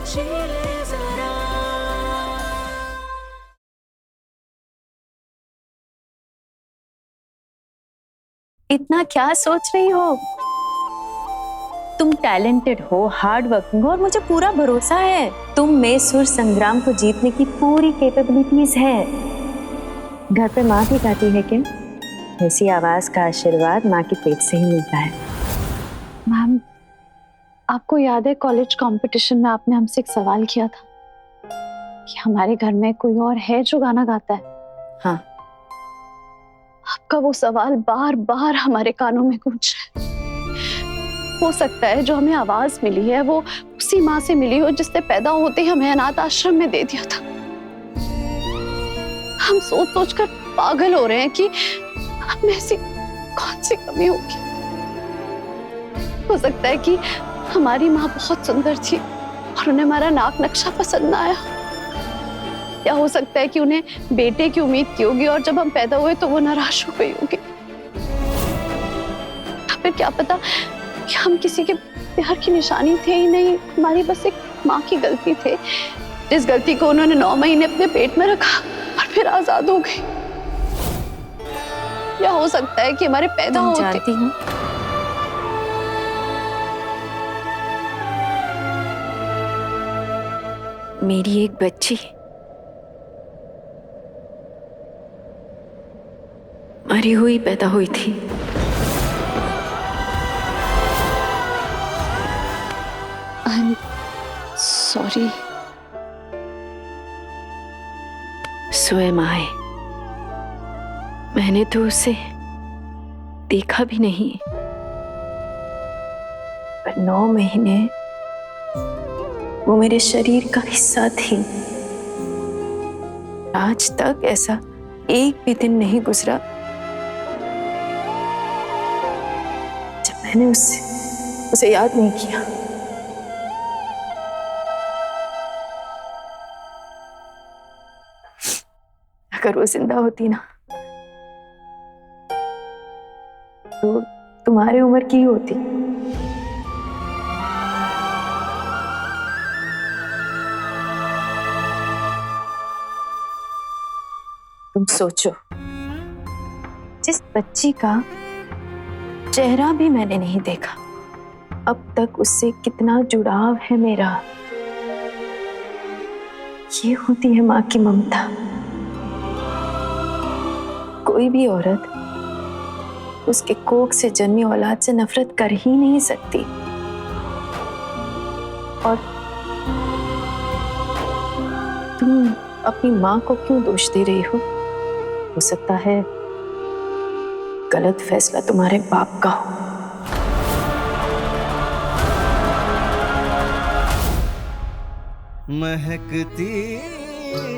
जी ले जरा। इतना क्या सोच रही हो? तुम टैलेंटेड हो, हार्ड वर्किंग हो और मुझे पूरा भरोसा है तुम में सुर संग्राम को जीतने की पूरी कैपेबिलिटीज है। घर पे माँ भी गाती है कि ऐसी आवाज का आशीर्वाद माँ के पेट से ही मिलता है। मैम, आपको याद है कॉलेज कंपटीशन में आपने हमसे एक सवाल किया था कि हमारे घर में कोई और है जो गाना गाता है? हाँ। आपका वो सवाल बार बार हमारे कानों में गूंज रहा है। हो सकता है जो हमें आवाज मिली है वो उसी माँ से मिली हो जिसने पैदा होते ही हमें अनाथ आश्रम में दे दिया था। हम सोच सोच कर पागल हो रहे हैं कि हमें ऐसी कौन सी कमी होगी। हो सकता है कि हमारी माँ बहुत सुंदर थी और उन्हें हमारा नाक नक्शा पसंद ना आया, या हो सकता है कि उन्हें बेटे की उम्मीद की होगी और जब हम पैदा हुए तो वो निराश हो गई होगी। फिर क्या पता कि हम किसी के प्यार की निशानी थे ही नहीं, हमारी बस एक माँ की गलती थे जिस गलती को उन्होंने 9 महीने अपने पेट में रखा और फिर आजाद हो गई। या हो सकता है कि हमारे पैदा होते जानती हूँ मेरी एक बच्ची मरी हुई पैदा हुई थी। I am sorry. स्वयं आए, मैंने तो उसे देखा भी नहीं, पर 9 महीने वो मेरे शरीर का हिस्सा थी। आज तक ऐसा एक भी दिन नहीं गुजरा जब मैंने उसे याद नहीं किया। अगर वो जिंदा होती ना तो तुम्हारी उम्र की होती। तुम सोचो, जिस बच्ची का चेहरा भी मैंने नहीं देखा, अब तक उससे कितना जुड़ाव है मेरा। ये होती है माँ की ममता। कोई भी औरत उसके कोख से जन्मी औलाद से नफरत कर ही नहीं सकती। और तुम अपनी माँ को क्यों दोष दे रही हो सकता है गलत फैसला तुम्हारे बाप का हो। महकती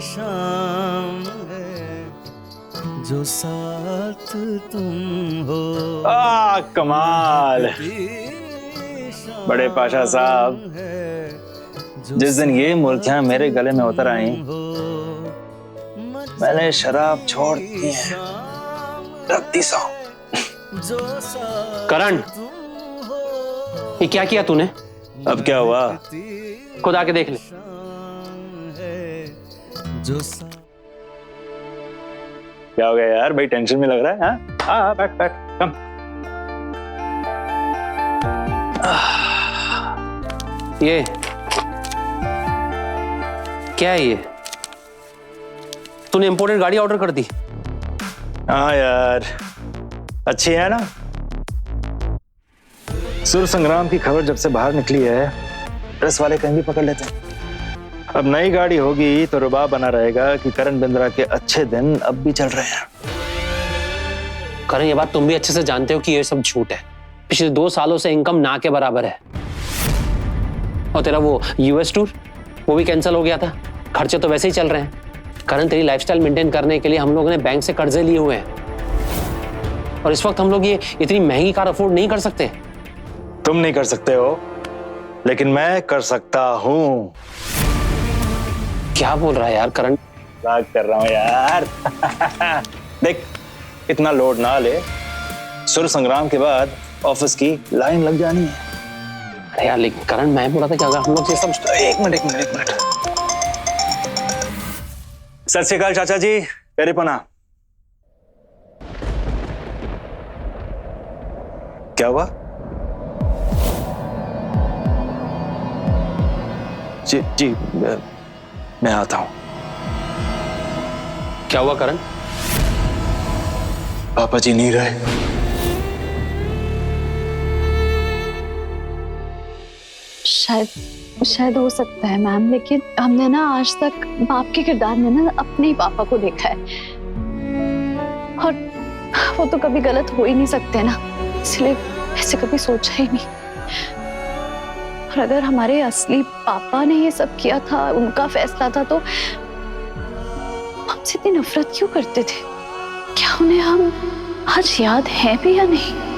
शाम है जो साथ तुम हो। कमाल। बड़े पाशा साहब, जिस दिन ये मूर्तियां मेरे गले में उतर आई मैंने शराब छोड़ दी है। रख दी सौ। करण, ये क्या किया तूने? अब क्या हुआ? खुद आके देख ले। क्या हो गया यार, भाई टेंशन में लग रहा है? हाँ बैठ बैठ, कम। ये क्या है? ये तूने इंपोर्टेड गाड़ी ऑर्डर कर दी? हाँ यार, अच्छी है ना। सुर संग्राम की खबर जब से बाहर निकली है, प्रेस वाले कहीं भी पकड़ लेते हैं। अब नई गाड़ी होगी तो रुबाब बना रहेगा कि करण बिंद्रा के अच्छे दिन अब भी चल रहे हैं। करण, ये बात तुम भी अच्छे से जानते हो कि ये सब झूठ है। पिछले 2 सालों से इनकम ना के बराबर है। और तेरा वो यूएस टूर, वो भी कैंसिल हो गया था। खर्चे तो वैसे ही चल रहे हैं। करण, तेरी लाइफस्टाइल मेंटेन करने के लिए हम लोगों ने बैंक से कर्जे लिए हुए हैं और इस वक्त हम लोग ये इतनी महंगी कार अफोर्ड नहीं कर सकते। तुम नहीं कर सकते हो, लेकिन मैं कर सकता हूँ। क्या बोल रहा है यार करण? मजाक कर रहा हूँ यार। देख, इतना लोड ना ले। सुर संग्राम के बाद ऑफिस की लाइन लग जानी है। अरे यार लेकिन करण, मैं बोला था कि अगर हम लोग ये सब एक मिनट। सत श्री अकाल चाचा जी, प्यारे पना। क्या हुआ? जी मैं आता हूं। क्या हुआ करण? पापा जी नहीं रहे। शायद हो सकता है मैम, लेकिन हमने ना आज तक बाप के किरदार में ना अपने ही पापा को देखा है, और वो तो कभी गलत हो ही नहीं सकते ना, इसलिए ऐसे कभी सोचा ही नहीं। और अगर हमारे असली पापा ने ये सब किया था, उनका फैसला था, तो हमसे इतनी नफरत क्यों करते थे? क्या उन्हें हम आज याद है भी या नहीं?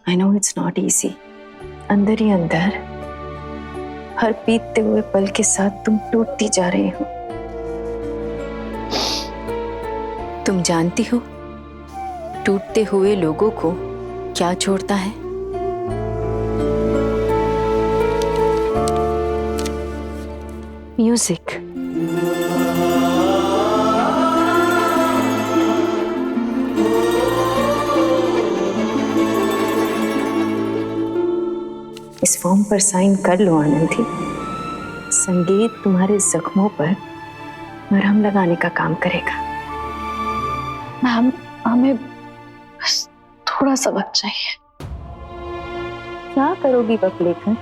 I know it's not easy. अंदर ही अंदर हर बीतते हुए पल के साथ तुम टूटती जा रही हो। तुम जानती हो टूटते हुए लोगों को क्या छोड़ता है? म्यूजिक। इस फॉर्म पर साइन कर लो आनंदी। संगीत तुम्हारे जख्मों पर मरहम लगाने का काम करेगा। मैम, हमें बस थोड़ा सा वक्त चाहिए। क्या करोगी वक्त लेकर?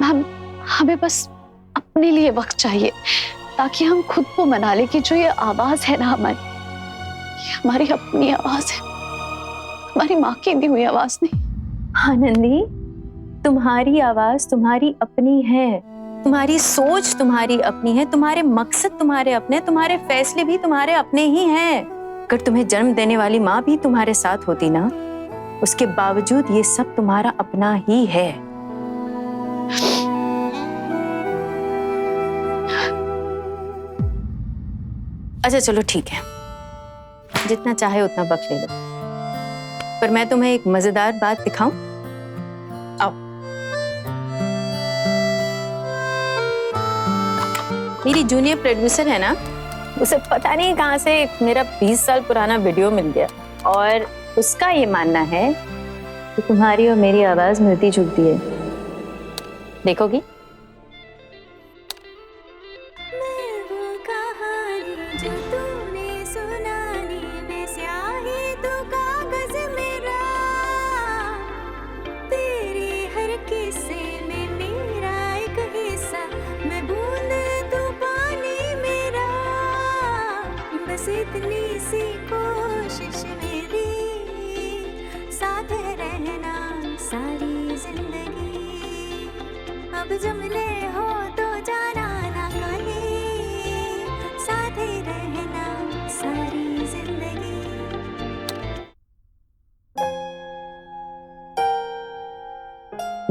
मैम, हमें बस अपने लिए वक्त चाहिए, ताकि हम खुद को मना ले कि जो ये आवाज है ना हमारी, ये हमारी अपनी आवाज है, हमारी माँ की दी हुई आवाज नहीं। आनंदी, तुम्हारी आवाज तुम्हारी अपनी है, तुम्हारी सोच तुम्हारी अपनी है, तुम्हारे मकसद तुम्हारे अपने, तुम्हारे फैसले भी तुम्हारे अपने ही हैं। अगर तुम्हें जन्म देने वाली माँ भी तुम्हारे साथ होती ना, उसके बावजूद ये सब तुम्हारा अपना ही है। अच्छा चलो ठीक है, जितना चाहे उतना वक्त ले लो, पर मैं तुम्हें एक मजेदार बात दिखाऊं? आओ। मेरी जूनियर प्रोड्यूसर है ना, उसे पता नहीं कहां से मेरा 20 साल पुराना वीडियो मिल गया, और उसका ये मानना है कि तुम्हारी और मेरी आवाज मिलती जुलती है। देखोगी? इतनी सी कोशिश मेरी, साथ रहना सारी जिंदगी, अब जब मिले हो तो जाना ना कहीं, साथ रहना सारी जिंदगी।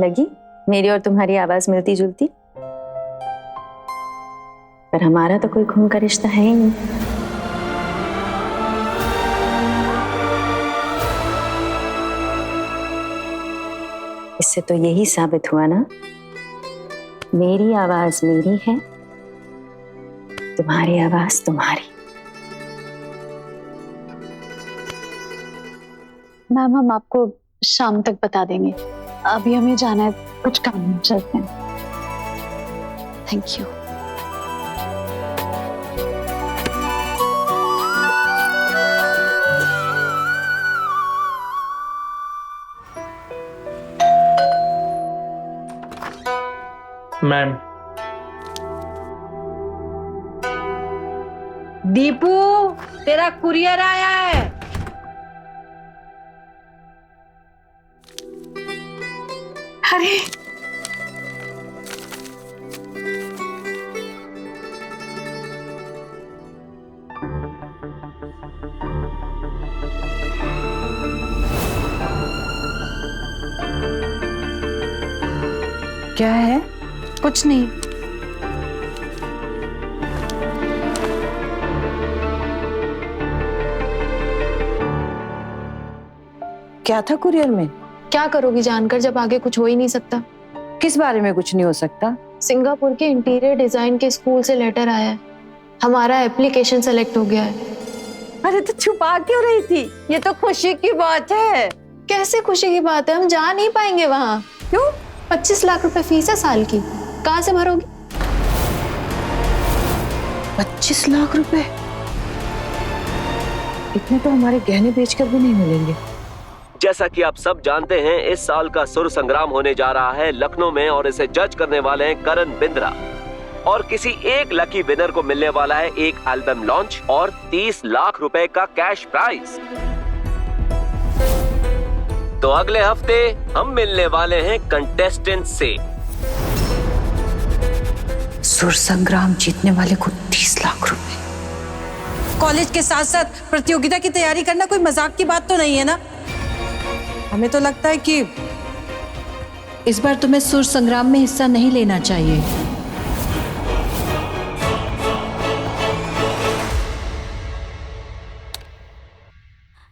लगी मेरी और तुम्हारी आवाज मिलती जुलती? पर हमारा तो कोई खून का रिश्ता है ही नहीं। इससे तो यही साबित हुआ ना, मेरी आवाज मेरी है, तुम्हारी आवाज तुम्हारी। मैम, हम आपको शाम तक बता देंगे, अभी हमें जाना है, कुछ काम, चलते हैं। Thank you. मैम, दीपू, तेरा कुरियर आया है। अरे क्या है? कुछ नहीं। क्या था कुरियर में? क्या करोगी जानकर जब आगे कुछ हो ही नहीं सकता? किस बारे में कुछ नहीं हो सकता? सिंगापुर के इंटीरियर डिजाइन के स्कूल से लेटर आया है, हमारा एप्लीकेशन सेलेक्ट हो गया है। अरे तो छुपा क्यों रही थी? ये तो खुशी की बात है। कैसे खुशी की बात है, हम जा नहीं पाएंगे वहाँ। क्यों? 25 लाख रुपए फीस है साल की, कहाँ से भरोगी? 25 लाख रुपए? इतने तो हमारे गहने बेचकर भी नहीं मिलेंगे। जैसा कि आप सब जानते हैं, इस साल का सुर संग्राम होने जा रहा है लखनऊ में और इसे जज करने वाले हैं करण बिंद्रा। और किसी एक लकी विनर को मिलने वाला है एक एल्बम लॉन्च और 30 लाख रुपए का कैश प्राइज। तो अगले हफ्ते हम मिलने वाले हैं कंटेस्टेंट से। सुर संग्राम जीतने वाले को 30 लाख रुपए। कॉलेज के साथ साथ प्रतियोगिता की तैयारी करना कोई मजाक की बात तो नहीं है ना? हमें तो लगता है कि इस बार तुम्हें सुर संग्राम में हिस्सा नहीं लेना चाहिए।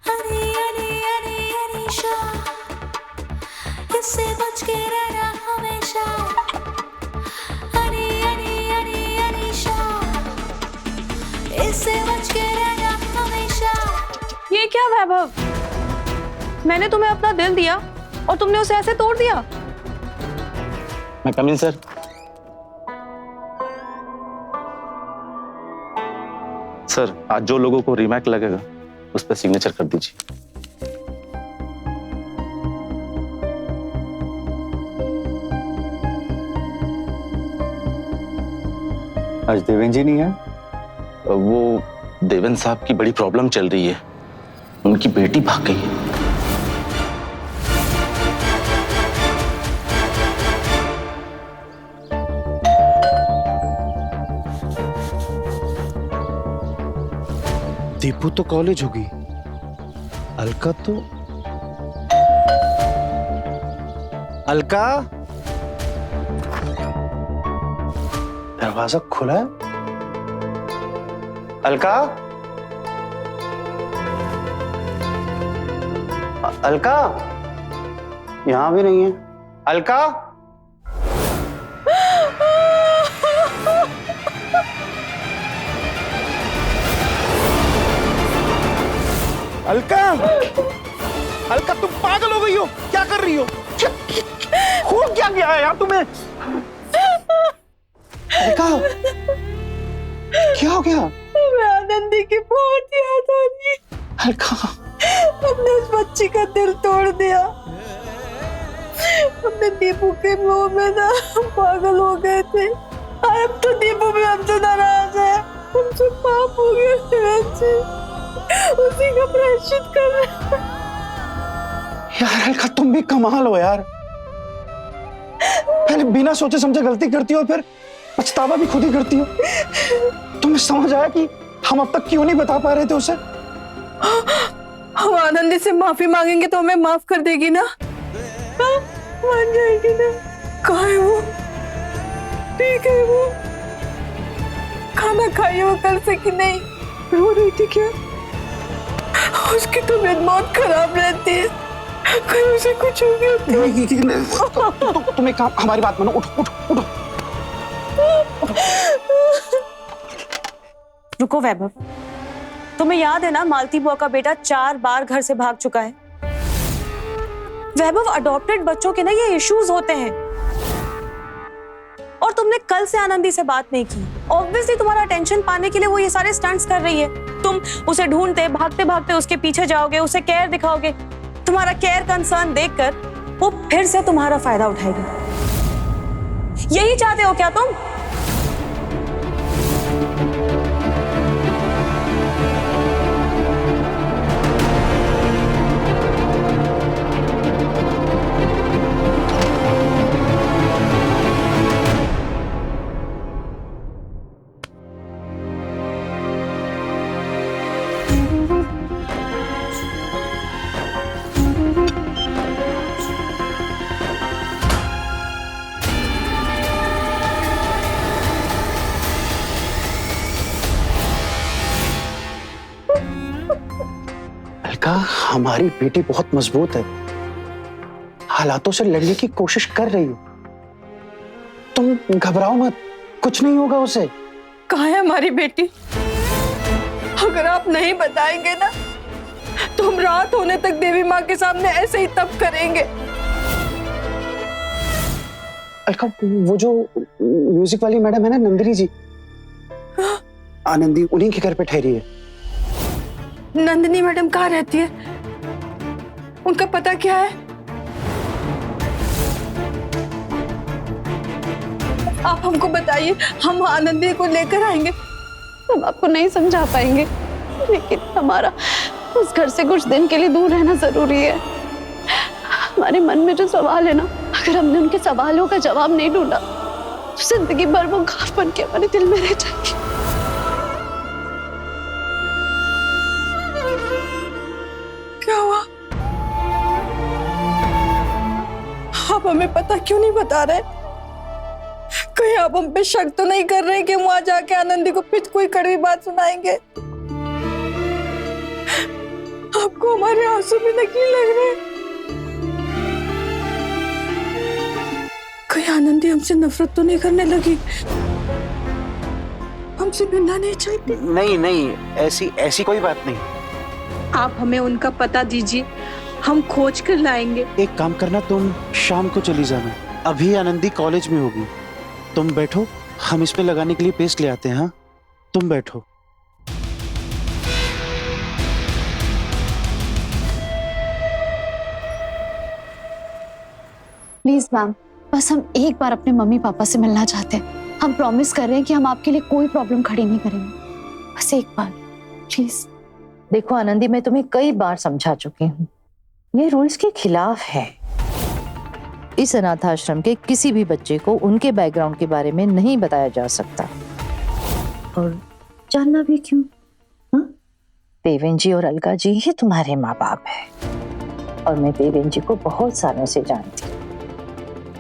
अरे अरे अरे अनीशा, इससे बच के रहना हमेशा। अरे अरे अरे अनीशा, इससे बच के रहना हमेशा। ये क्या वैभव, मैंने तुम्हें अपना दिल दिया और तुमने उसे ऐसे तोड़ दिया। मैं कम इन सर। सर आज जो लोगों को रीमेक लगेगा उस पर सिग्नेचर कर दीजिए। आज देवेंद्र जी नहीं है, वो देवेंद्र साहब की बड़ी प्रॉब्लम चल रही है, उनकी बेटी भाग गई है। दीपू तो कॉलेज होगी, अलका तो अलका दरवाजा खुला है। अलका, अलका यहां भी नहीं है। अलका, अलका, अलका तुम पागल हो गई हो, क्या कर रही हो? हो क्या गया है यार तुम्हें? अलका क्या हो गया? मैं आनंदी की बहुत याद आ रही। अलका हमने उस बच्ची का दिल तोड़ दिया। हमने दीपू के मोह में ना पागल हो गए थे। अब तो दीपू भी हमसे नाराज है, हमसे पाप हो गया, उसी का प्रायश्चित कर रहे हैं। यार अलका तुम भी कमाल हो यार, पहले बिना सोचे समझे गलती करती हो, फिर पछतावा भी खुद ही करती हो। तुम्हें समझ आया कि हम अब तक क्यों नहीं बता पा रहे थे उसे? हम आनंदी से माफी मांगेंगे तो हमें माफ कर देगी ना? मान जाएगी ना? कहाँ है वो? ठीक है वो? खाना खाई वो कल से कि नहीं? रो रही थी क्या? उसकी तबीयत बहुत खराब रहती है, कहीं उसे कुछ हो गया? तुम्हें काम, हमारी बात मानो, उठो उठो उठो। रुको वैभव, तुम्हें याद है ना मालती बुआ का बेटा 4 बार घर से भाग चुका है। वैभव, अडॉप्टेड बच्चों के ना ये इश्यूज होते हैं। और तुमने कल से आनंदी से बात नहीं की। ऑब्वियसली तुम्हारा अटेंशन पाने के लिए वो ये सारे स्टंट्स कर रही है। तुम उसे ढूंढते भागते भागते उसके पीछे जाओगे, उसे केयर दिखाओगे। तुम्हारा केयर कंसर्न देखकर वो फिर से तुम्हारा फायदा उठाएगी। यही चाहते हो क्या तुम? हमारी बेटी बहुत मजबूत है, हालातों से लड़ने की कोशिश कर रही हो। तुम घबराओ मत, कुछ नहीं होगा उसे। कहाँ है हमारी बेटी? अगर आप नहीं बताएंगे ना तो हम रात होने तक देवी माँ के सामने ऐसे ही तप करेंगे। अलका, वो जो म्यूजिक वाली मैडम है ना, नंदिनी जी, आनंदी उन्हीं के घर पे ठहरी है। नंदिनी मैडम कहाँ रहती है? उनका पता क्या है? आप हमको बताइए, हम आनंदी को लेकर आएंगे। हम आपको नहीं समझा पाएंगे, लेकिन हमारा उस घर से कुछ दिन के लिए दूर रहना जरूरी है। हमारे मन में जो सवाल है ना, अगर हमने उनके सवालों का जवाब नहीं ढूंढा तो जिंदगी भर वो घाव बन के हमारे दिल में रह जाएगी। क्या हुआ? आप हमें पता क्यों नहीं बता रहे? कहीं आप हम पे शक तो नहीं कर रहे कि हम वहां जाके आनंदी को फिर कोई कड़वी बात सुनाएंगे? आपको हमारे आंसू भी नकली लग रहे हैं? कहीं आनंदी हमसे नफरत तो नहीं करने लगी? हमसे मिलना नहीं चाहती? नहीं नहीं, ऐसी कोई बात नहीं। आप हमें उनका पता दीजिए, हम खोज कर लाएंगे। एक काम करना, तुम शाम को चली जाना, अभी आनंदी कॉलेज में होगी। तुम बैठो, हम इसमें लगाने के लिए पेस्ट ले आते हैं। हाँ, तुम बैठो। प्लीज मैम, बस हम एक बार अपने मम्मी पापा से मिलना चाहते हैं। हम प्रॉमिस कर रहे हैं कि हम आपके लिए कोई प्रॉब्लम खड़ी नहीं करेंगे। बस एक बार प्लीज। देखो आनंदी, मैं तुम्हें कई बार समझा चुकी हूँ, ये रूल्स के खिलाफ है। इस अनाथ आश्रम के किसी भी बच्चे को उनके बैकग्राउंड के बारे में नहीं बताया जा सकता, और जानना भी क्यों? हाँ? देवेन जी और अलका जी ही तुम्हारे माँ बाप है, और मैं देवेन जी को बहुत सालों से जानती हूँ।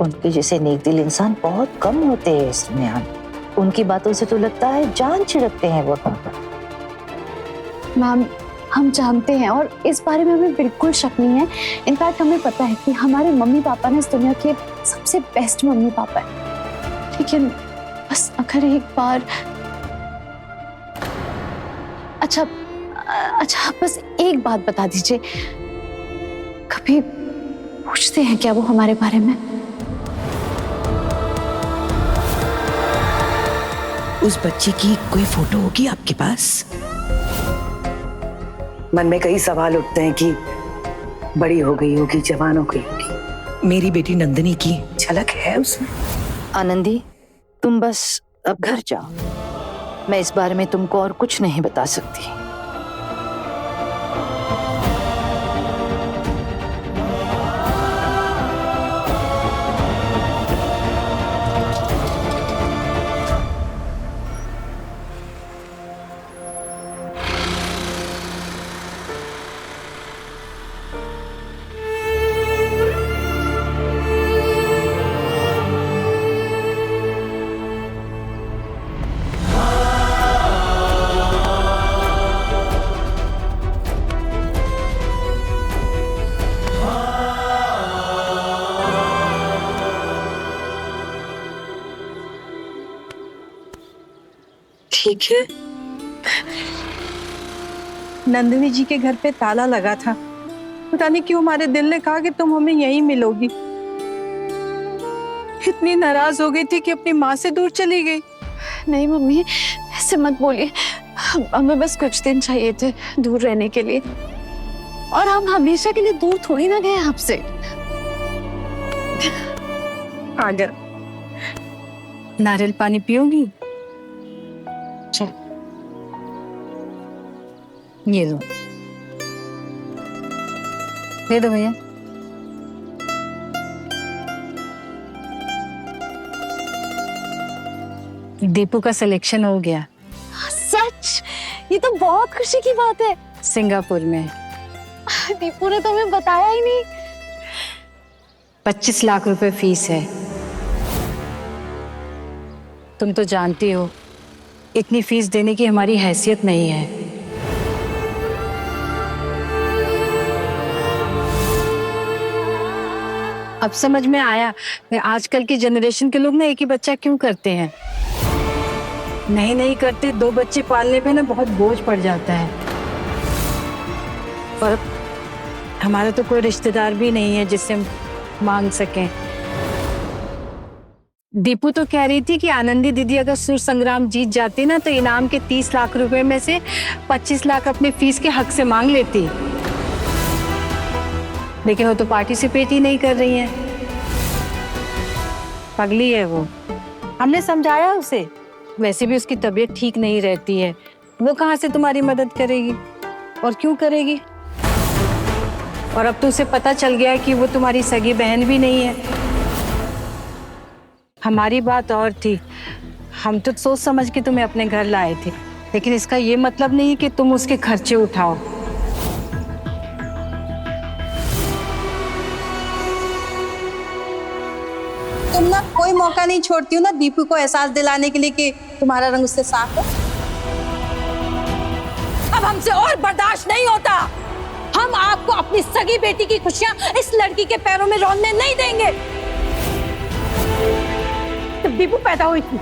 उनके जैसे नेक दिल इंसान बहुत कम होते हैं इस दुनिया में। उनकी बातों से तो लगता है जान छिड़कते हैं वो तुम पर। मैम, हम जानते हैं और इस बारे में हमें बिल्कुल शक नहीं है। इनफैक्ट हमें पता है कि हमारे मम्मी पापा ना इस दुनिया के सबसे बेस्ट मम्मी पापा हैं। लेकिन बस अगर एक बार अच्छा बस एक बात बता दीजिए, कभी पूछते हैं क्या वो हमारे बारे में? उस बच्चे की कोई फोटो होगी आपके पास? मन में कई सवाल उठते हैं कि बड़ी हो गई होगी, जवान हो गई होगी। मेरी बेटी नंदिनी की झलक है उसमें। आनंदी, तुम बस अब घर जाओ, मैं इस बारे में तुमको और कुछ नहीं बता सकती। ठीक है। नंदिनी जी के घर पे ताला लगा था, पता नहीं क्यों हमारे दिल ने कहा कि तुम हमें यहीं मिलोगी। इतनी नाराज हो गई थी कि अपनी माँ से दूर चली गई। नहीं मम्मी, ऐसे मत बोलिए। हमें बस कुछ दिन चाहिए थे दूर रहने के लिए, और हम हमेशा के लिए दूर थोड़ी ना गए आपसे। अगर नारियल पानी पियोगी? चल, ये लो, दे दो भैया। दीपू का सिलेक्शन हो गया। सच? ये तो बहुत खुशी की बात है। सिंगापुर में। दीपू ने तो हमें बताया ही नहीं। 25 लाख रुपए फीस है। तुम तो जानती हो इतनी फीस देने की हमारी हैसियत नहीं है। अब समझ में आया आजकल की जनरेशन के लोग ना एक ही बच्चा क्यों करते हैं। नहीं करते, 2 बच्चे पालने पे ना बहुत बोझ पड़ जाता है। और हमारा तो कोई रिश्तेदार भी नहीं है जिससे हम मांग सकें। दीपू तो कह रही थी कि आनंदी दीदी अगर सुर संग्राम जीत जाती ना तो इनाम के 30 लाख रुपए में से 25 लाख अपने फीस के हक से मांग लेती, लेकिन वो तो पार्टिसिपेट ही नहीं कर रही है। पगली है वो। हमने समझाया उसे, वैसे भी उसकी तबीयत ठीक नहीं रहती है, वो कहाँ से तुम्हारी मदद करेगी और क्यों करेगी। और अब तो उसे पता चल गया है कि वो तुम्हारी सगी बहन भी नहीं है। हमारी बात और थी, हम तो सोच समझ के तुम्हें अपने घर लाए थे, लेकिन इसका ये मतलब नहीं कि तुम उसके खर्चे उठाओ। तुम ना कोई मौका नहीं छोड़ती हो ना दीपू को एहसास दिलाने के लिए कि तुम्हारा रंग उससे साफ है। अब हमसे और बर्दाश्त नहीं होता। हम आपको अपनी सगी बेटी की खुशियां इस लड़की के पैरों में रोने नहीं देंगे। जब दीपू पैदा हुई थी,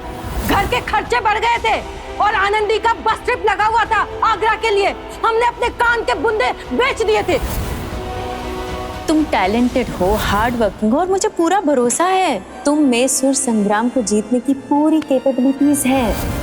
घर के खर्चे बढ़ गए थे और आनंदी का बस ट्रिप लगा हुआ था आगरा के लिए। हमने अपने कान के बुंदे बेच दिए थे। तुम टैलेंटेड हो, हार्ड वर्किंग हो और मुझे पूरा भरोसा है तुम में सुर संग्राम को जीतने की पूरी कैपेबिलिटीज है।